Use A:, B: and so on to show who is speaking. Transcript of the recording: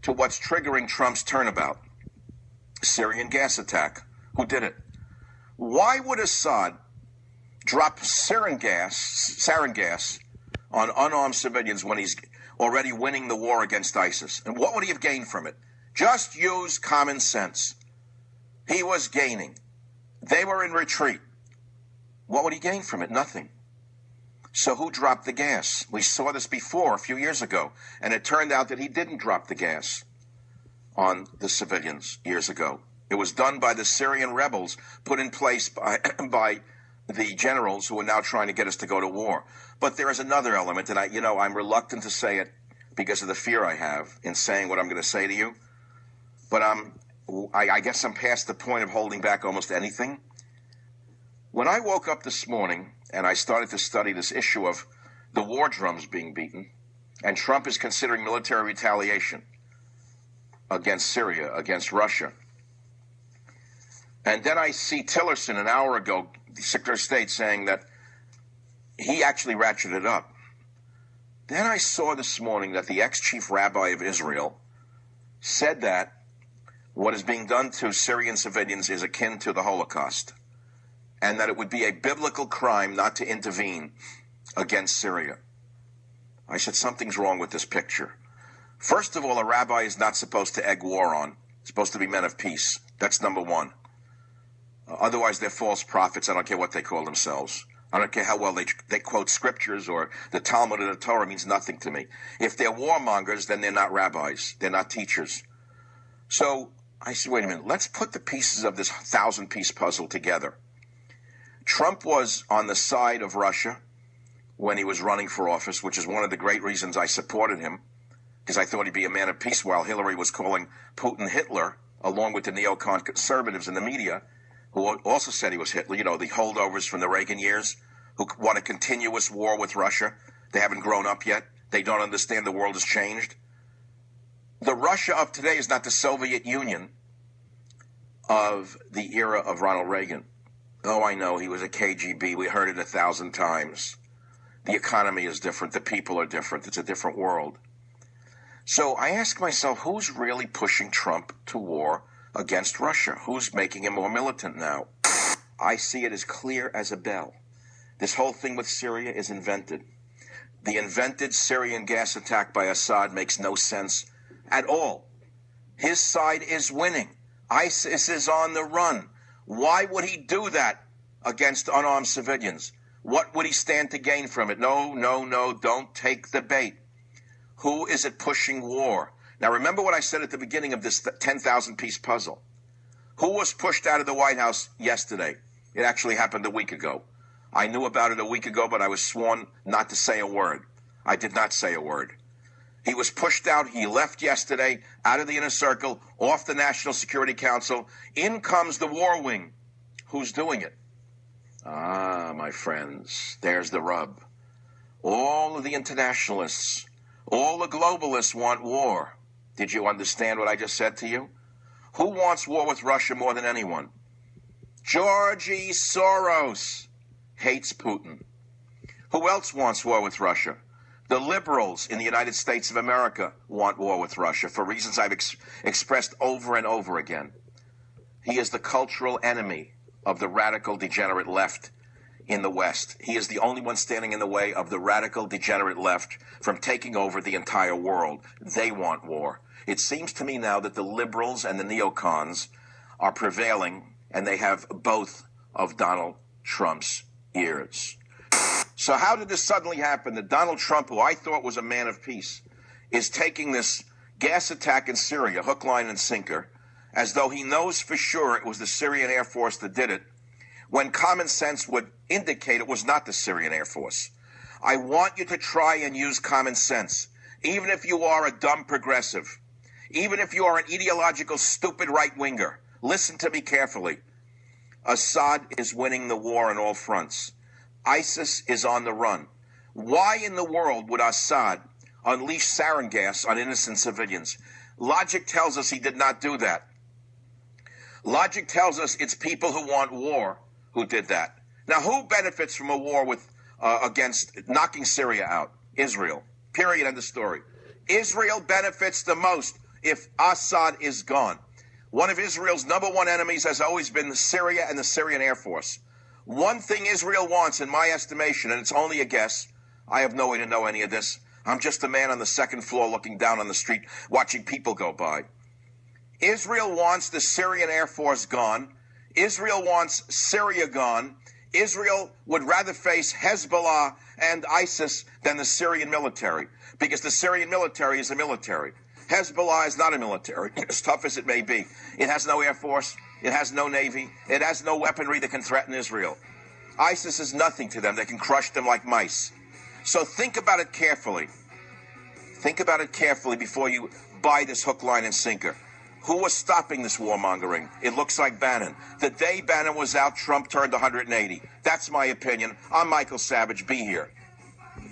A: to what's triggering Trump's turnabout. Syrian gas attack. Who did it? Why would Assad drop sarin gas on unarmed civilians when he's already winning the war against ISIS? And what would he have gained from it? Just use common sense. He was gaining. They were in retreat. What would he gain from it? Nothing. So who dropped the gas? We saw this before a few years ago, and it turned out that he didn't drop the gas on the civilians years ago. It was done by the Syrian rebels put in place by the generals who are now trying to get us to go to war. But there is another element, and I'm reluctant to say it because of the fear I have in saying what I'm going to say to you. But I guess I'm past the point of holding back almost anything. When I woke up this morning and I started to study this issue of the war drums being beaten, and Trump is considering military retaliation against Syria, against Russia, and then I see Tillerson an hour ago, the Secretary of State, saying that he actually ratcheted up. Then I saw this morning that the ex-chief rabbi of Israel said that what is being done to Syrian civilians is akin to the Holocaust, and that it would be a biblical crime not to intervene against Syria. I said, something's wrong with this picture. First of all, a rabbi is not supposed to egg war on. It's supposed to be men of peace. That's number one. Otherwise, they're false prophets. I don't care what they call themselves. I don't care how well they quote scriptures or the Talmud or the Torah means nothing to me. If they're warmongers, then they're not rabbis. They're not teachers. So I said, wait a minute. Let's put the pieces of this 1,000-piece puzzle together. Trump was on the side of Russia when he was running for office, which is one of the great reasons I supported him, because I thought he'd be a man of peace, while Hillary was calling Putin Hitler, along with the neocon conservatives in the media, who also said he was Hitler, the holdovers from the Reagan years, who want a continuous war with Russia. They haven't grown up yet. They don't understand the world has changed. The Russia of today is not the Soviet Union of the era of Ronald Reagan. Oh, I know, he was a KGB. We heard it 1,000 times. The economy is different. The people are different. It's a different world. So I ask myself, who's really pushing Trump to war against Russia? Who's making him more militant now? I see it as clear as a bell. This whole thing with Syria is invented. The invented Syrian gas attack by Assad makes no sense at all. His side is winning. ISIS is on the run. Why would he do that against unarmed civilians? What would he stand to gain from it? No, don't take the bait. Who is it pushing war? Now, remember what I said at the beginning of this 10,000-piece puzzle. Who was pushed out of the White House yesterday? It actually happened a week ago. I knew about it a week ago, but I was sworn not to say a word. I did not say a word. He was pushed out. He left yesterday out of the inner circle, off the National Security Council. In comes the war wing. Who's doing it? Ah, my friends, there's the rub. All of the internationalists, all the globalists want war. Did you understand what I just said to you? Who wants war with Russia more than anyone? Georgie Soros hates Putin. Who else wants war with Russia? The liberals in the United States of America want war with Russia for reasons I've expressed over and over again. He is the cultural enemy of the radical degenerate left in the West. He is the only one standing in the way of the radical degenerate left from taking over the entire world. They want war. It seems to me now that the liberals and the neocons are prevailing, and they have both of Donald Trump's ears. So how did this suddenly happen that Donald Trump, who I thought was a man of peace, is taking this gas attack in Syria, hook, line, and sinker, as though he knows for sure it was the Syrian Air Force that did it, when common sense would indicate it was not the Syrian Air Force? I want you to try and use common sense, even if you are a dumb progressive, even if you are an ideological, stupid right-winger. Listen to me carefully. Assad is winning the war on all fronts. ISIS is on the run. Why in the world would Assad unleash sarin gas on innocent civilians? Logic tells us he did not do that. Logic tells us it's people who want war who did that. Now, who benefits from a war with against knocking Syria out? Israel. Period. End of story. Israel benefits the most. if Assad is gone. One of Israel's number one enemies has always been Syria and the Syrian Air Force. One thing Israel wants, in my estimation, and it's only a guess, I have no way to know any of this. I'm just a man on the second floor looking down on the street, watching people go by. Israel wants the Syrian Air Force gone. Israel wants Syria gone. Israel would rather face Hezbollah and ISIS than the Syrian military, because the Syrian military is a military. Hezbollah is not a military, as tough as it may be. It has no air force. It has no navy. It has no weaponry that can threaten Israel. ISIS is nothing to them. They can crush them like mice. So think about it carefully. Think about it carefully before you buy this hook, line, and sinker. Who was stopping this warmongering? It looks like Bannon. The day Bannon was out, Trump turned 180. That's my opinion. I'm Michael Savage. Be here.